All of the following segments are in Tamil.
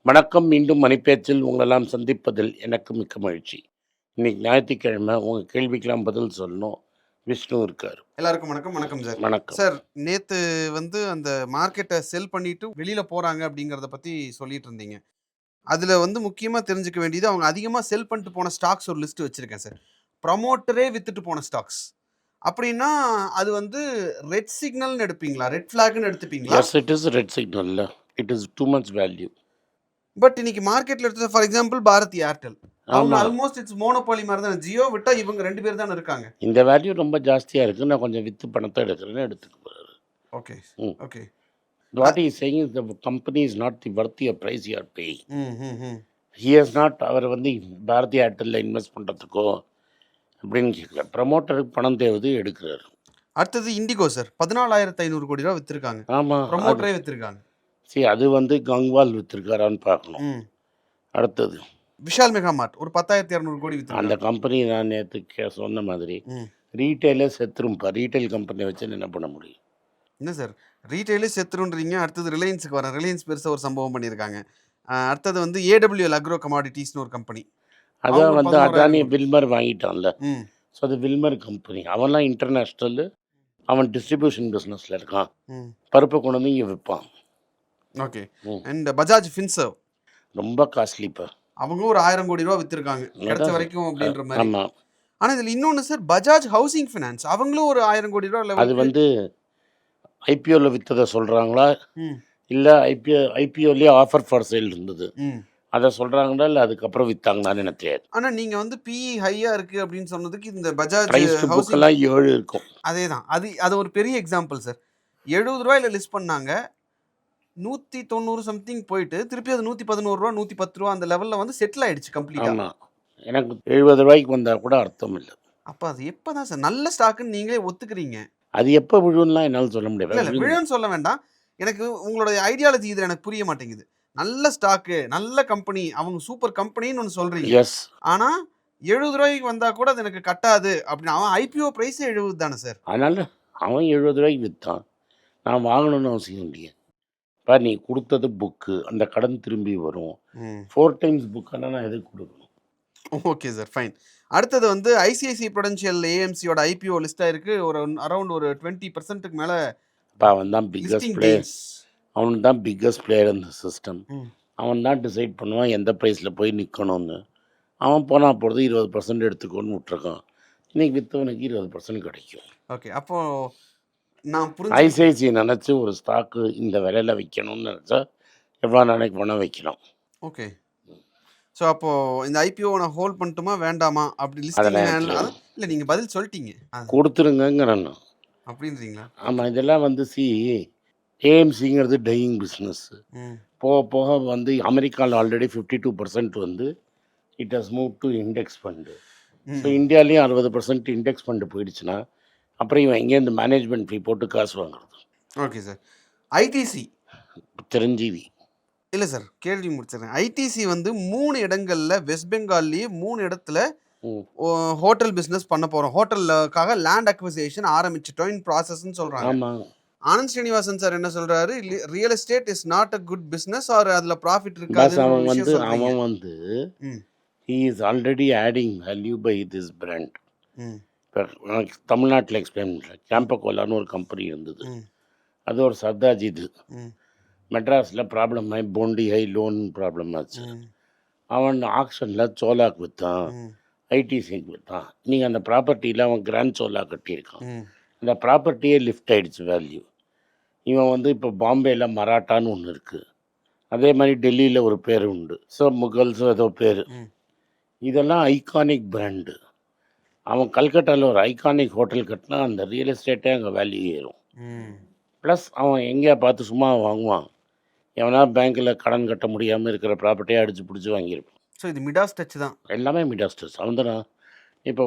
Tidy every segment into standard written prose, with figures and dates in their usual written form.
வணக்கம். மீண்டும் மணிப்பேச்சில் உங்களெல்லாம் சந்திப்பதில் எனக்கு மிக்க மகிழ்ச்சி. இன்னைக்கு ஞாயிற்றுக்கிழமை. உங்க கேள்விக்கெல்லாம் பதில் சொல்லணும். விஷ்ணு இருக்காரு. எல்லாருக்கும் வணக்கம். வணக்கம் சார். வணக்கம். சார், நேத்து அந்த மார்க்கெட்ட செல் பண்ணிட்டு வெளியில போறாங்க அப்படிங்கிறத பத்தி சொல்லிட்டு இருந்தீங்க. அதுல முக்கியமா தெரிஞ்சுக்க வேண்டியது, அவங்க அதிகமா செல் பண்ணிட்டு போன ஸ்டாக்ஸ் ஒரு லிஸ்ட் வச்சிருக்கேன் சார். ப்ரமோட்டரே வித்துட்டு போன ஸ்டாக்ஸ். அப்படின்னா, அது ரெட் சிக்னல்னு எடுப்பீங்களா? ரெட் ஃபிளாக்ன்னு எடுத்துப்பீங்களா? எஸ், இட் இஸ் ரெட் சிக்னல்ல. It is too much value. But இன்னைக்கு மார்க்கெட்ல எடுத்தது ஃபார் எக்ஸாம்பிள் பாரதி ஏர்டெல். அவங்க ஆமா. ஆல்மோஸ்ட் இட்ஸ் மோனோபோலி மாரி தான். ஜியோ விட்டா இவங்க 2 பேர் தான இருக்காங்க. இந்த வேல்யூ ரொம்ப ஜாஸ்தியா இருக்கு. நான் கொஞ்சம் வித்து பணத்த எடுக்கிறேன்னு எடுத்துக்க போறாரு. Okay. Hmm. Okay. Uh what he is saying is the company is not the worth your price you are paying. Hmm, hmm, hmm. He has not அவர் பாரதி ஏர்டெல்ல இன்வெஸ்ட் பண்றதுக்கோ அப்படின்னு கேட்கல. ப்ரமோட்டருக்கு பணம் தேவது எடுக்கிறாரு. அடுத்தது இண்டிகோ சார். 14,500 கோடி ரூபா வித்திருக்காங்க. ஆமா. ப்ரமோட்டரே வித்திருக்காங்க. அது கங்வால் வித்திருக்காரான்னு பார்க்கணும். ம். அடுத்தது விஷால் மெகா மார்ட் ஒரு 10,200 கோடி அந்த வித்திருக்காங்க. கம்பெனி நான் நேற்று சொன்ன மாதிரி ம். ரீட்டைலே செத்துரும்பா. ரீட்டைல் கம்பெனியை வச்சு என்ன பண்ண முடியும்? என்ன சார், ரீட்டெயிலே செத்துருன்றீங்க. அடுத்தது ரிலையன்ஸுக்கு வரேன். ரிலையன்ஸ் பெருசா ஒரு சம்பவம் பண்ணியிருக்காங்க. அடுத்தது ஏடபிள்யூஎல் அக்ரோ கமாடிட்டீஸ்னு ஒரு கம்பெனி. அவங்க அதான் ஒரு 11,000 அதானி கோடி. வில்மர் வாங்கிட்டான்ல. ம். ஸோ அது வில்மர் கம்பெனி. அவன்லாம் இன்டர்நேஷ்னல். அவன் டிஸ்ட்ரிபியூஷன் பிஸ்னஸில் இருக்கான். ம். பருப்பை கொண்டு வந்து இங்கே விற்பான். ஓகே. ம். அண்ட் பஜாஜ் ஃபின்சர்வ் ரொம்ப காஸ்ட்லிப்பா. அவங்க ஒரு 1000 கோடி ரூபா வித்திருக்காங்க. கிடைச்ச வரைக்கும் அப்படின்ற மாதிரி. ஆமாம். ஆனா இதுல இன்னொன்னு சார், பஜாஜ் ஹவுசிங் ஃபைனான்ஸ் அவங்களும் ஒரு 1000 கோடி ரூபா அது லெவலுக்கு. ஐபிஓவில் விற்றதை சொல்கிறாங்களா, ம். இல்லை ஐபிஓலேயே ஆஃபர் ஃபார் சேல் இருந்தது ம். அதை சொல்கிறாங்களா, இல்லை அதுக்கப்புறம் விற்றாங்களான்னு எனக்கு தெரியாது. ஆனா நீங்க பிஇ ஹையா இருக்கு அப்படின்னு சொன்னதுக்கு இந்த பஜாஜ் ப்ரைஸ் டு ஹவுசிங் புக்கெல்லாம் 7 இருக்கும். அதேதான். அது ஒரு பெரிய எக்ஸாம்பிள் சார். ரூ. 70 லிஸ்ட் பண்ணாங்க. 190 சம்திங் போயிட்டு திருப்பி அது ரூ. 111 ரூ. 110 அந்த லெவல்ல செட்டில் ஆயிடுச்சு கம்ப்ளீட்டா. ஆமாம். எனக்கு ரூ. 70 வந்தால் கூட அர்த்தம் இல்லை. அப்ப அது எப்பதான் சார் நல்ல ஸ்டாக்குன்னு நீங்களே ஒத்துக்கிறீங்க? அது எப்போ விழும்லாம் என்னால் சொல்ல இல்ல முடியாது. இல்ல விழுன்னு சொல்ல வேண்டாம். எனக்கு உங்களோட ஐடியாலஜி இதுல எனக்கு புரிய மாட்டேங்குது. நல்ல ஸ்டாக்கு, நல்ல கம்பெனி, அவங்க சூப்பர் கம்பெனின்னு ஒண்ணு சொல்றீங்க. எஸ். ஆனா ரூ. 70 வந்தா கூட அது எனக்கு கட்டாது அப்படின்னு. அவன் ஐபிஓ பிரைஸே 70 தானே சார். அதனால் அவன் ரூ. 70 விற்றான். நான் வாங்கணும்னு அவசியம் இல்லையே. இப்போ நீ கொடுத்தது புக்கு, அந்த கடன் திரும்பி வரும். 4 டைம்ஸ் புக்கானா நான் எதுக்கு கொடுக்கணும்? Okay sir, fine. அடுத்தது ஐசிஐசிஐ ப்ருடென்ஷியல் ஏஎம்சியோட ஐபிஓ லிஸ்ட் ஆயிருக்கு. ஒரு அரௌண்ட் ஒரு 20%க்கு மேல இப்போ அவன் தான் பிக்கஸ்ட் லிஸ்டிங் பிளேயர். கெயின்ஸ். அவன் தான் பிக்கஸ்ட் பிளேயர் இந்த சிஸ்டம். ம். அவன் தான் டிசைட் பண்ணுவான் எந்த ப்ரைஸில் போய் நிற்கணும்னு. அவன் போனால் போகிறது 20% எடுத்துக்கோன்னு விட்டுருக்கான். இன்றைக்கி விற்றவனுக்கு 20% கிடைக்கும். ஓகே. அப்போ நான் புரிஞ்சு ஐசிஐசிஐ நினச்சி ஒரு ஸ்டாக்கு இந்த விலையில் விற்கணும்னு நினச்சா எவ்வளோ நாளைக்கு வேணால் வைக்கலாம். ஓகே. ஸோ அப்போ இந்த ஐபிஓ நான் ஹோல்ட் பண்ணட்டுமா வேண்டாமா அப்படி லிஸ்டிங் அதெல்லாம் ஹேண்டில் எனக்கு இல்லை, நீங்கள் பதில் சொல்லிட்டீங்க கொடுத்துருங்கங்கிறேன் நான். அப்படின்றீங்களா? ஆமாம். இதெல்லாம் ஏஎம்சிங்கிறது டையிங் பிஸ்னஸ். ம். போக போக அமெரிக்காவில் already 52% it has move to index fund. So ம். இந்தியாவிலையும் 60% இண்டெக்ஸ் ஃபண்டு போயிடுச்சுன்னா அப்புறம் இவன் எங்கேருந்து மேனேஜ்மெண்ட் ஃபீ போட்டு காசு வாங்குறது? Okay sir. ஐடிசி சிரஞ்சீவி. இல்லை சார், கேள்வி முடிச்சிடுறேன். ஐடிசி 3 இடங்கள்ல வெஸ்ட் பெங்கால்லேயே 3 இடத்துல ம். ஹோட்டல் பிஸ்னஸ் பண்ண போகிறோம். ஹோட்டலுக்காக லேண்ட் அக்விசேஷன் ஆரம்பிச்சிட்டோம் இன் ப்ராசஸ்ன்னு சொல்கிறாங்க. ஆமாம். ஆனந்த் ஸ்ரீனிவாசன் சார் என்ன சொல்றாரு? Real estate is not a good business or அதுல ப்ராஃபிட் பஸ் இருக்காதுன்னு ஒரு அவன் விஷயம் சொல்றீங்க. அவன் ம். he is already adding value by this brand. ம். இப்போ நான் தமிழ்நாட்டில் எக்ஸ்பிளைன் பண்ணுறேன். கேம்பகோலான்னு ஒரு கம்பெனி இருந்தது. ம். அது ஒரு சர்தாஜிது. ம். மெட்ராஸில் ப்ராப்ளம் ஆகி போண்டி ஹை லோன் ப்ராப்ளம் ஆச்சு. ம். அவன் ஆக்ஷனில் சோலாக்கு விற்றான், ம். ஐடிசிக்கு விற்றான். நீங்கள் அந்த ப்ராப்பர்ட்டியில் அவன் கிராண்ட் சோலா கட்டியிருக்கான். ம். அந்த ப்ராப்பர்ட்டியே லிஃப்ட் ஆகிடுச்சு வேல்யூ. இவன் இப்போ பாம்பேயில் மராட்டான்னு ஒன்று இருக்குது. அதே மாதிரி டெல்லியில் ஒரு பேர் உண்டு. ஸோ முகல்ஸோ ஏதோ பேர். ம். இதெல்லாம் ஐகானிக் பிராண்டு. அவன் கல்கட்டாவில் ஒரு ஐகானிக் ஹோட்டல் கட்டினா அந்த ரியல் எஸ்டேட்டே அங்கே வேல்யூ ஏறும். ம். ப்ளஸ் அவன் எங்கேயா பார்த்து சும்மா வாங்குவான். எவனா பேங்க்கில் கடன் கட்ட முடியாமல் இருக்கிற ப்ராப்பர்ட்டியை அடித்து பிடிச்சி வாங்கியிருப்பான். ஸோ இது மிடாஸ் டச் தான். எல்லாமே மிடாஸ்டர்ஸ். அவன் தானே. இப்போ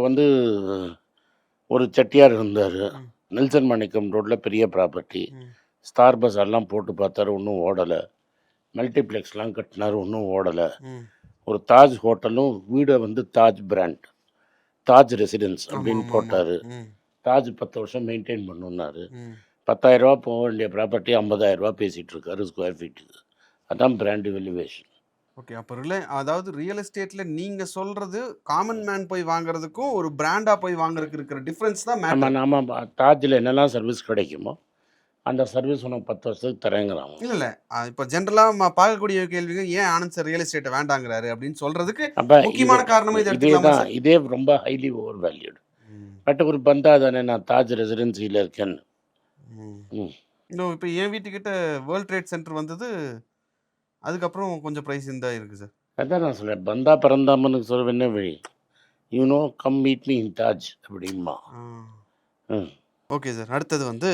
ஒரு செட்டியார் இருந்தார். ம். நெல்சன் மாணிக்கம் ரோட்டில் பெரிய ப்ராப்பர்ட்டி. ம். ஸ்டார் பஸ் எல்லாம் போட்டு பார்த்தாரு, ஒன்றும் ஓடலை. மல்டிப்ளெக்ஸ்லாம் கட்டினார், ஒன்றும் ஓடலை. ம். ஒரு தாஜ் ஹோட்டலும் வீடை தாஜ் பிராண்ட், தாஜ் ரெசிடென்ஸ் ஆமா, அப்படின்னு ஆமா, ஆமா. போட்டார். ம். தாஜ் 10 வருஷம் மெயின்டைன் பண்ணுன்னாரு. ம். 10,000 போக வேண்டிய ப்ராப்பர்ட்டி 50,000 பேசிகிட்டு இருக்காரு ஸ்கொயர் ஃபீட்டுக்கு. அதான் பிராண்ட் வேல்யூவேஷன். ஓகே. அப்ப அதாவது ரியல் எஸ்டேட்ல நீங்க சொல்றது காமன் மேன் போய் வாங்குறதுக்கும், ஒரு பிராண்டா போய் வாங்குறதுக்கு இருக்கிற டிஃபரன்ஸ் தான் நம்ம மேட்டர். நாம தாஜ்ல என்னெல்லாம் சர்வீஸ் கிடைக்குமோ, அந்த சர்வீஸ் உனக்கு 10 வருஷத்துக்கு தரேங்கிறான். இல்ல, இல்ல. இப்ப ஜெனரலா பார்க்கக்கூடிய கேள்விங்க, ஏன் ஆனந்த் சார் ரியல் எஸ்டேட்ட வேண்டாங்கிறாரு அப்படின்னு சொல்றதுக்கு அப்ப இது முக்கியமான காரணமும் இத இதே எடுத்துக்கலாமா தான். சார்? இதே ரொம்ப ஹைலி ஓவர் வேல்யூடு. ம். பட் ஒரு பந்தா தானே நான் தாஜ் ரெசிடென்சில இருக்கேன்னு. ம். ம். இன்னும் இப்ப என் வீட்டுக்கிட்ட வேர்ல்ட் ட்ரேட் சென்டர் வந்தது. அதுக்கப்புறம் கொஞ்சம் பிரைஸ் இந்த இருக்கு சார். அதான் நான் சொல்றேன். பந்தா பரந்தாமனுக்கு சொல்ல என்ன வழி? You know come meet me in Taj அப்படிம்பா. ஆ. ம். Okay sir. அடுத்தது வந்து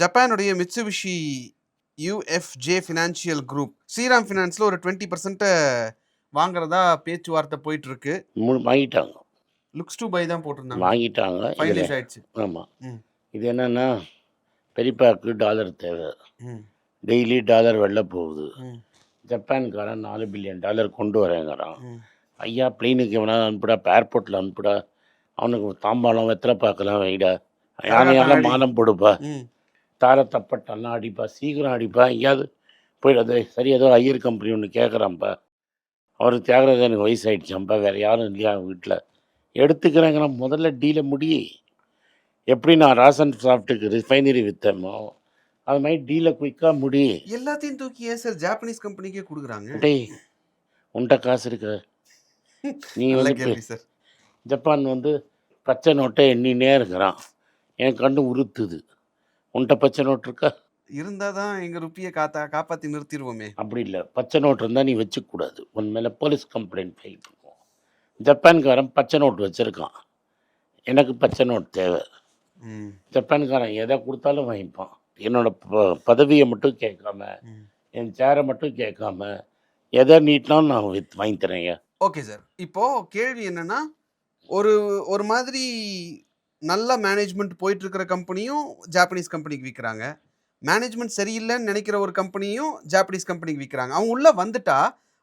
ஜப்பானுடைய மிட்சுபிஷி யுஎஃப்ஜே ஃபினான்ஷியல் குரூப் ஸ்ரீராம் ஃபினான்ஸ்ல ஒரு 20% வாங்குறதா பேச்சுவார்த்தை போயிட்டு இருக்கு. வாங்கிட்டாங்க. லுக்ஸ் டு பை தான் போட்டிருந்தாங்க. வாங்கிட்டாங்க. இதில் ஃபைனலைஸ் ஆயிடுச்சு. ஆமாம். ம். இது என்னன்னா பெரியப்பாவுக்கு டாலர் தேவை. ம். டெய்லி டாலர் வெளில போகுது. ம். ஜப்பான்காரன் $4 பில்லியன் கொண்டு வரேங்கிறான். ம். ஐயா பிளெயினுக்கு எவனாவது அனுப்புடா, இப்போ ஏர்போர்ட்டில் அனுப்புடா, அவனுக்கு தாம்பாளம் வெத்தலை பார்க்கலாம் வைடா, யானையால் அடி. மானம் போடுப்பா, ம். தார தப்பட்டெல்லாம் அடிப்பா, சீக்கிரம் அடிப்பா, எங்கேயாவது போயிடாது. சரி ஏதோ ஐயர் கம்பெனி ஒன்று கேட்குறான்ப்பா, அவருக்கு தியாகராஜனுக்கு வயசாயிடுச்சான்ப்பா, வேறு யாரும் இல்லையா வீட்டில், எடுத்துக்கிறேங்கிற முதல்ல டீலை முடி. எப்படி நான் ராசன் சாஃப்ட்டுக்கு ரிஃபைனரி விற்றமோ அது மாதிரி டீலை குயிக்காக முடி. எல்லாத்தையும் தூக்கி ஏன் சார் ஜாப்பனீஸ் கம்பெனிக்கே கொடுக்குறாங்க? டேய் உன்கிட்ட காசு இருக்க, நீ நல்ல வந்து கேள்வி சார். ஜப்பான் வந்து பச்சை நோட்டை எண்ணினே இருக்கிறான், என் கண்ணு உறுத்துது. உன்கிட்ட பச்சை நோட்டு இருக்கா? இருந்தா தான் எங்க ருப்பியை காப்பாத்தி நிறுத்திடுவோமே. அப்படி இல்லை, பச்சை நோட்டு இருந்தால் நீ வச்சுக்கூடாது, உன் மேலே போலீஸ் கம்ப்ளைண்ட் ஃபைல் பண்ணுவோம். ஜப்பான்காரன் பச்சை நோட்டு வச்சுருக்கான், எனக்கு பச்சை நோட் தேவை. ம். ஜப்பான்காரன் எதை கொடுத்தாலும் வாங்கிப்பான். என்னோட பதவியை மட்டும் கேட்காம, ம். என் சேரை மட்டும் கேட்காம, எதை நீட்டினாலும் நான் வாங்கி தரேங்க. Okay sir. இப்போ கேள்வி என்னன்னா, ஒரு ஒரு மாதிரி நல்ல மேனேஜ்மெண்ட் போயிட்டு இருக்கிற கம்பெனியும் ஜாப்பனீஸ் கம்பெனிக்கு விற்கிறாங்க. மேனேஜ்மெண்ட் சரியில்லைன்னு நினைக்கிற ஒரு கம்பெனியும் ஜாப்பனீஸ் கம்பெனிக்கு விற்கிறாங்க. அவங்க உள்ள வந்துட்டா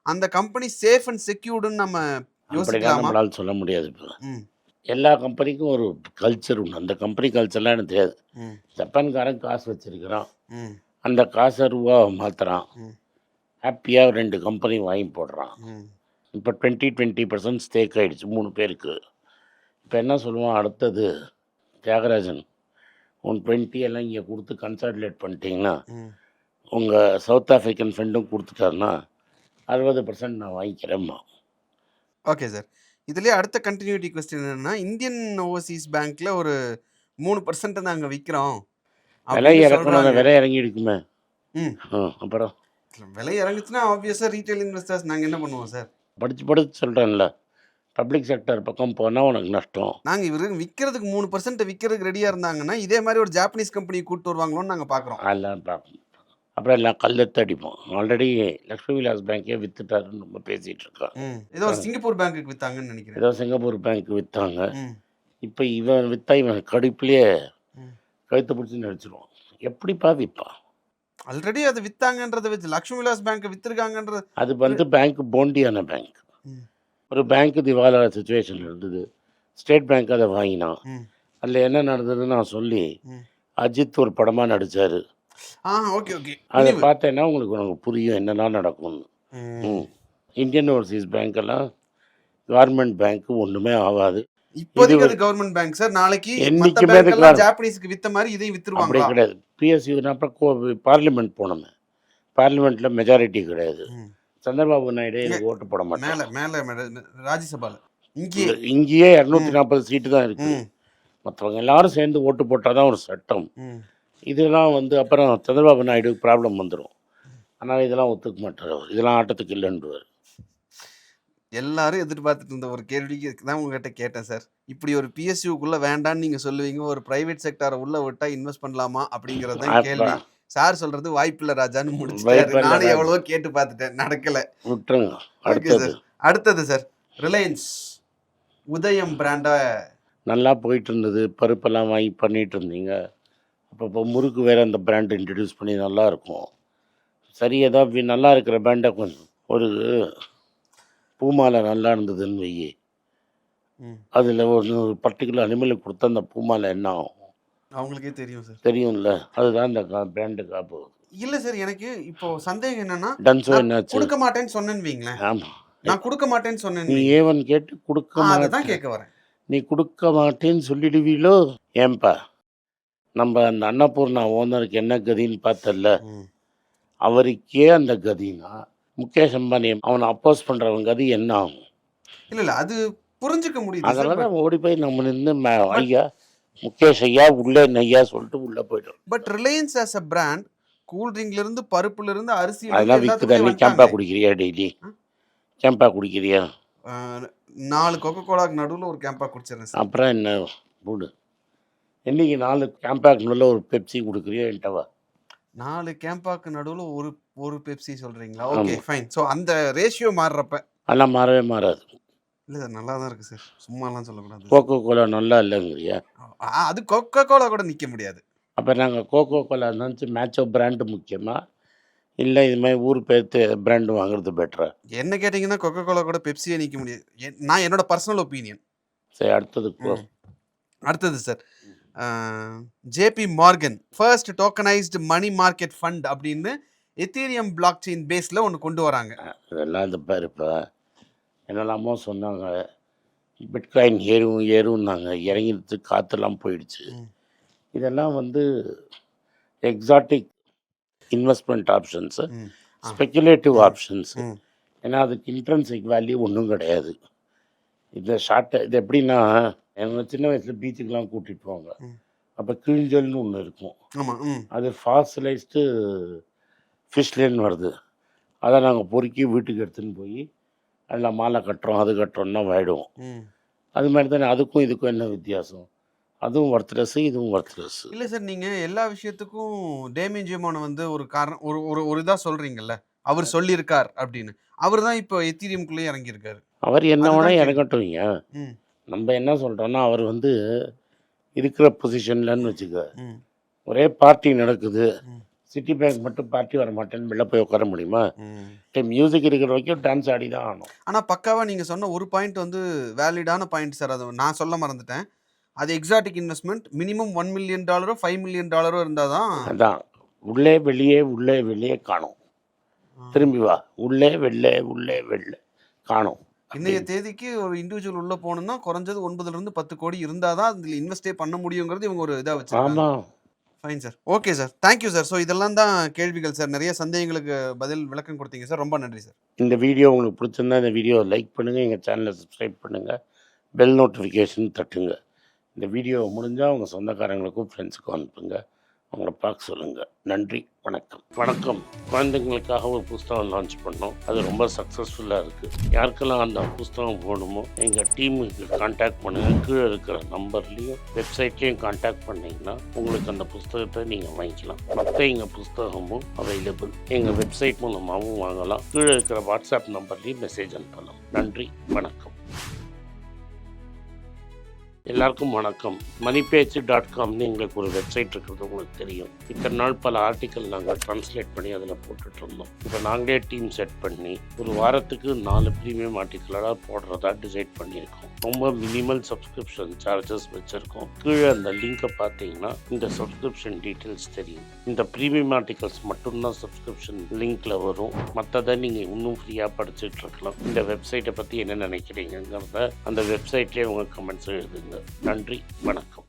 அந்த கம்பெனி சேஃப் அண்ட் செக்யூர்டுன்னு நம்ம அப்படிலாம் யோசிக்கலாமா? நம்மளால் சொல்ல முடியாது. இப்போ ம். எல்லா கம்பெனிக்கும் ஒரு கல்ச்சர் உண்டு. அந்த கம்பெனி கல்ச்சர்லாம் எனக்கு தெரியாது. ம். ஜப்பான்காரன் காசு வச்சிருக்கிறான், ம். அந்த காசை ரூபாவை மாற்றுறான், ம். ஹாப்பியாக 2 கம்பெனி வாங்கி போடுறான். ம். இப்போ 20% ஸ்டேக் ஆகிடுச்சு 3 பேருக்கு. இப்போ என்ன சொல்லுவான் அடுத்தது, தியாகராஜன் உன் 20 எல்லாம் இங்கே கொடுத்து கன்சாலிடேட் பண்ணிட்டீங்கன்னா, ம். உங்கள் சவுத் ஆஃப்ரிக்கன் ஃப்ரெண்டும் கொடுத்துட்டாருன்னா 60% நான் வாங்கிக்கிறேம்மா. Okay sir. இதுலயே அடுத்த கன்டினியூட்டி கொஸ்டின் என்னன்னா, இந்தியன் ஓவர்சீஸ் பேங்க்ல ஒரு 3% நாங்க விக்கிறோம் விலை அப்படின்னு இறக்கணும், அந்த சொல்றாங்க. விலை இறங்கி இருக்குமே. ம். அப்புறம் விலை இறங்குச்சுன்னா ஆப்வியஸா ரீட்டைல் இன்வெஸ்டர்ஸ் நாங்க என்ன பண்ணுவோம் சார்? படித்து சொல்கிறேன்ல, பப்ளிக் செக்டர் பக்கம் போனால் உனக்கு நஷ்டம். நாங்க இவரு விக்கிறதுக்கு 3% விக்கிறதுக்கு ரெடியா இருந்தாங்கன்னா, இதே மாதிரி ஒரு ஜாப்பனீஸ் கம்பெனி கூட்டு வருவாங்களோன்னு நாங்க பார்க்குறோம். அதெல்லாம் பார்க்கணும். அப்புறம் எல்லாம் கல்லெடுத்து அடிப்போம். ஆல்ரெடி லக்ஷ்மி விலாஸ் பேங்க்கே வித்துட்டாருன்னு நம்ம பேசிகிட்டு இருக்கோம். ஏதோ ஒரு சிங்கப்பூர் பேங்க்குக்கு வித்தாங்கன்னு நினைக்கிறேன். ஏதோ சிங்கப்பூர் பேங்க் விற்றாங்க. ம். இப்போ இவன் விற்றா இவன் கடுப்புலேயே ம். கழுத்தை பிடிச்சி நடிச்சிருவான். எப்படிப்பா விற்பான்? ஆல்ரெடி அது வித்தாங்கன்றத வச்சு லக்ஷ்மி விலாஸ் பேங்க் வித்திருக்காங்கன்றது. அது வந்து பேங்க் போண்டியான பேங்க். ம். ஒரு பேங்க்கு திவாலான சுச்சுவேஷன் இருந்தது, ஸ்டேட் பேங்க் அதை வாங்கினான். ம். அதில் என்ன நடந்ததுன்னு நான் சொல்லி ம். அஜித் ஒரு படமாக நடித்தார். Okay okay. அதை பார்த்தேன்னா உனக்கு புரியும் என்னெல்லாம் நடக்கும்னு. ம். இந்தியன் ஓவர்சீஸ் பேங்க்கெல்லாம் கவர்மெண்ட் பேங்க்கு ஒன்றுமே ஆகாது. இப்போதைக்கு அது கவர்மெண்ட் பேங்க் சார். நாளைக்கு மத்த என்னைக்குமே பேங்க் எல்லாம் அது ஜாப்பனீஸ்க்கு வித்த மாதிரி இதையும் அப்படி வித்துருவாங்களா? கிடையாது. பிஎஸ்யூ அப்புறம் பார்லிமெண்ட் போனோமே, பார்லிமெண்ட்டில் மெஜாரிட்டி கிடையாது. ம். சந்திரபாபு நாயுடு இதுக்கு ஓட்டு போட மாட்டாங்க. மேல ராஜ்யசபால இங்கே. இங்கேயே 240 சீட்டு தான் இருக்குது. ம். மற்றவங்க எல்லாரும் சேர்ந்து ஓட்டு போட்டால் தான் ஒரு சட்டம். ம். இதெல்லாம் வந்து அப்புறம் சந்திரபாபு நாயுடுக்கு ப்ராப்ளம் வந்துடும். ஆனால் இதெல்லாம் ஒத்துக்க மாட்டார் அவர். இதெல்லாம் ஆட்டத்துக்கு இல்லைன்றுவார். எல்லாரும் எதிர்பார்த்துட்டு இருந்த ஒரு கேள்விக்கு தான் உங்ககிட்ட கேட்டேன் சார். இப்படி ஒரு பிஎஸ்யூக்குள்ள வேண்டான்னு நீங்க சொல்லுவீங்க, ஒரு பிரைவேட் செக்டாரை உள்ள விட்டா இன்வெஸ்ட் பண்ணலாமா அப்படிங்கிறது தான் கேள்வி. சார் சொல்றது வாய்ப்பில்லை ராஜான்னு முடிச்சுட்டாரு. வாய்ப்பில்லை நானும் ராஜா. எவ்வளவோ கேட்டு பார்த்துட்டேன், நடக்கல. விட்டுருங்க. ஓகே அடுத்தது சார். அடுத்தது சார், ரிலையன்ஸ் உதயம் பிராண்டா. நல்லா போயிட்டு இருந்தது, பருப்பெல்லாம் வாங்கி பண்ணிகிட்டு இருந்தீங்க. அப்போ முறுக்கு வேறு அந்த பிராண்ட் இன்ட்ரடியூஸ் பண்ணி நல்லா இருக்கும். சரி ஏதாவது நல்லா இருக்கிற பிராண்டை கொஞ்சம் ஒரு பூமாலை நல்லா இருந்ததுன்னு வையி, ம். அதில் ஒரு பர்டிகுலர் அனிமலுக்கு கொடுத்தா அந்த பூமாலை என்ன ஆகும் அவங்களுக்கே தெரியும் சார். தெரியும்ல. அதுதான் இந்த பிராண்டுக்காக போகுது. இல்ல சார், எனக்கு இப்போ சந்தேகம் என்னன்னா, டன்சோ நான் என்னாச்சு? குடுக்க மாட்டேன்னு சொன்னேன்னு வைங்களேன். ஆமா. நான் குடுக்க மாட்டேன்னு சொன்னேன்னு நீ வைங்க. ஏவன் கேட்டு குடுக்க அததான் மாட்டேன். கேட்க வரேன். நீ குடுக்க மாட்டேன்னு சொல்லிடுவீளோ? ஏன்பா, நம்ம அந்த அன்னபூர்ணா ஓனருக்கு என்ன கதின்னு பார்த்தல்ல? ம். அவருக்கே அந்த கதின்னா, முகேஷ் அம்பானி அவனை அப்போஸ் பண்றவன் கதி என்ன ஆகும்? இல்ல. அது புரிஞ்சுக்க முடியுது சார். அதனால தான் ஓடி போய் நம்ம நின்னு பட் ஐயா, முகேஷ் ஐயா உள்ளே நையா சொல்லிட்டு உள்ள போயிட்டோம். But Reliance as a brand cool ட்ரிங்க்ல இருந்து, பருப்புல இருந்து, அரிசியில இருந்து அதெல்லாம் விக்குதா? எல்லாத்துக்குமே நீ கேம்பா வந்துட்டாங்களே. குடிக்கிறியா டெய்லி? அ. கேம்பா குடிக்கிறியா? ஆ 4 கோகோ கோலாக்கு நடுவுல ஒரு கேம்பா குடிச்சிடுறேன் சார். அப்புறம் என்ன மூடு? என்னைக்கு 4 கேம்பாக்கு நடுவுல ஒரு பெப்சி குடுக்குறியோ என்ட்ட வா. 4 கேம்பாக்கு நடுவுல ஒரு பெப்சி சொல்றீங்களா? ஆமா. Okay fine. சோ அந்த ரேஷியோ மாறுறப்ப அதெல்லாம் மாறவே மாறாது. இல்ல சார், நல்லா தான் இருக்கு சார். சும்மாலாம் சொல்லக்கூடாது சார். கோகோ கோலா நல்லா இல்லைங்கிறியா? அது கொக்கோ கோலா கூட நிக்க முடியாது. அப்போ நாங்கள் கோகோ கோலா நினச்சி மேட்சோ பிராண்டு முக்கியமா? இல்லை இது மாதிரி ஊர் பேர்த்து பிராண்டு வாங்குறது பெட்டரா? என்ன கேட்டீங்கன்னா கொக்கோ கோலா கூட பெப்சியே நிக்க முடியாது. நான் என்னோட பர்சனல் ஒப்பீனியன். சரி, அடுத்தது போ. அடுத்தது sir, JP Morgan first tokenised money market fund அப்படின்னு எத்தீரியம் பிளாக் செயின் பேஸில் ஒன்று கொண்டு வராங்க. இதெல்லாம் இந்த பாரு, இப்போ என்னெல்லாமோ சொன்னாங்க, பிட்காயின் ஏறும்னாங்க, இறங்கிடுச்சு, காற்றுலாம் போயிடுச்சு. இதெல்லாம் வந்து எக்ஸாட்டிக் இன்வெஸ்ட்மெண்ட் ஆப்ஷன்ஸு, ம். ஸ்பெக்குலேட்டிவ் ம். ஆப்ஷன்ஸு. ம். ஏன்னா அதுக்கு இன்ட்ரென்சிக் வேல்யூ ஒன்றும் கிடையாது. இது இது எப்படின்னா, என்னோட சின்ன வயசில் பீச்சுக்கெலாம் கூட்டிகிட்டு போவாங்க. ம். அப்போ கிழிஞ்சல்னு ஒன்று இருக்கும். ஆமாம். அது ஃபாசிலைஸ்டு ஃபிஷ்லேன்னு வருது. அதை நாங்கள் பொறுக்கி வீட்டுக்கு எடுத்துன்னு போய் அதில் மாலை கட்டுறோம், அது கட்டுறோம்னா வாயிடுவோம். அது மாதிரி தானே அதுக்கும் இதுக்கும் என்ன வித்தியாசம்? அதுவும் ஒர்த்லெஸ்ஸு, இதுவும் ஒர்த்லெஸ்ஸு. இல்லை சார், நீங்கள் எல்லா விஷயத்துக்கும் டேமேஜ் ஜியோமோனை வந்து ஒரு காரணம் ஒரு ஒரு ஒரு இதாக சொல்கிறீங்கல்ல, அவர் சொல்லியிருக்கார் அப்படின்னு. அவர் தான் இப்போ எத்தீரியம்குள்ளேயே இறங்கியிருக்காரு. அவர் என்ன வேணால் அதுதான் இறங்கட்டும்ங்க. ம். நம்ம என்ன சொல்கிறோன்னா, அவர் வந்து இருக்கிற பொசிஷன்லன்னு வச்சுக்க, ம். ஒரே பார்ட்டி நடக்குது, ம். சிட்டி பேங்க் மட்டும் பார்ட்டி வர மாட்டேன்னு வெளில போய் உட்கார முடியுமா? ம். மியூசிக் இருக்கிற வரைக்கும் டான்ஸ் ஆடி தான் ஆகணும். ஆனால் பக்காவாக நீங்கள் சொன்ன ஒரு பாயிண்ட் வந்து வேலிடான பாயிண்ட் சார். அது நான் சொல்ல மறந்துட்டேன். அது exotic investment minimum $1 million $5 million இருந்தால் தான். அதான் உள்ளே வெளியே காணும். திரும்பி வா, உள்ளே வெளில காணும். இன்றைய தேதிக்கு ஒரு இண்டிவிஜுவல் உள்ளே போகணுன்னா குறைஞ்சது 9 10 கோடி இருந்தால் தான் அதில் இன்வெஸ்டே பண்ண முடியுங்கிறது இவங்க ஒரு இதாக வச்சுருக்காங்க. ஆமாம். Fine sir. Okay sir. Thank you sir. So இதெல்லாம் தான் கேள்விகள் சார். நிறைய சந்தேகங்களுக்கு பதில் விளக்கம் கொடுத்தீங்க சார். ரொம்ப நன்றி சார். இந்த வீடியோ உங்களுக்கு பிடிச்சிருந்தா இந்த வீடியோவை லைக் பண்ணுங்கள், எங்கள் சேனலை சப்ஸ்கிரைப் பண்ணுங்கள், பெல் நோட்டிஃபிகேஷன் தட்டுங்க. இந்த வீடியோ முடிஞ்சால் உங்கள் சொந்தக்காரங்களுக்கும் ஃப்ரெண்ட்ஸுக்கும் அனுப்புங்க, அவங்கள பார்க்க சொல்லுங்கள். நன்றி, வணக்கம். குழந்தைங்களுக்காக ஒரு புஸ்தகம் லான்ச் பண்ணோம். அது ரொம்ப சக்ஸஸ்ஃபுல்லாக இருக்குது. யாருக்கெல்லாம் அந்த புஸ்தகம் போகணுமோ எங்கள் டீமுக்கு கான்டாக்ட் பண்ணுங்கள். கீழே இருக்கிற நம்பர்லேயும் வெப்சைட்லேயும் கான்டாக்ட் பண்ணிங்கன்னா உங்களுக்கு அந்த புஸ்தகத்தை நீங்கள் வாங்கிக்கலாம். மற்ற எங்கள் புஸ்தகமும் அவைலபிள். எங்கள் வெப்சைட் மூலமாகவும் வாங்கலாம். கீழே இருக்கிற வாட்ஸ்அப் நம்பர்லேயும் மெசேஜ் அனுப்பலாம். நன்றி, வணக்கம். எல்லாருக்கும் வணக்கம். மணிபேச்சு.comனு எங்களுக்கு ஒரு வெப்சைட் இருக்கிறது உங்களுக்கு தெரியும். இத்தனை நாள் பல ஆர்டிக்கல் நாங்கள் ட்ரான்ஸ்லேட் பண்ணி அதில் போட்டுட்டு இருந்தோம். இப்போ நாங்களே டீம் செட் பண்ணி ஒரு வாரத்துக்கு 4 ப்ரீமியம் ஆர்டிக்கலாக போடுறதா டிசைட் பண்ணியிருக்கோம். ரொம்ப மினிமல் சப்ஸ்கிரிப்ஷன் சார்ஜஸ் வச்சுருக்கோம். கீழே அந்த லிங்கை பார்த்தீங்கன்னா இந்த சப்ஸ்கிரிப்ஷன் டீட்டெயில்ஸ் தெரியும். இந்த ப்ரீமியம் ஆர்டிகல்ஸ் மட்டும்தான் சப்ஸ்கிரிப்ஷன் லிங்க்கில் வரும். மற்றதை நீங்கள் இன்னும் ஃப்ரீயாக படிச்சுட்டு இருக்கலாம். இந்த வெப்சைட்டை பற்றி என்ன நினைக்கிறீங்கிறத அந்த வெப்சைட்லேயே உங்கள் கமெண்ட்ஸ் எழுதுங்க. நன்றி, வணக்கம்.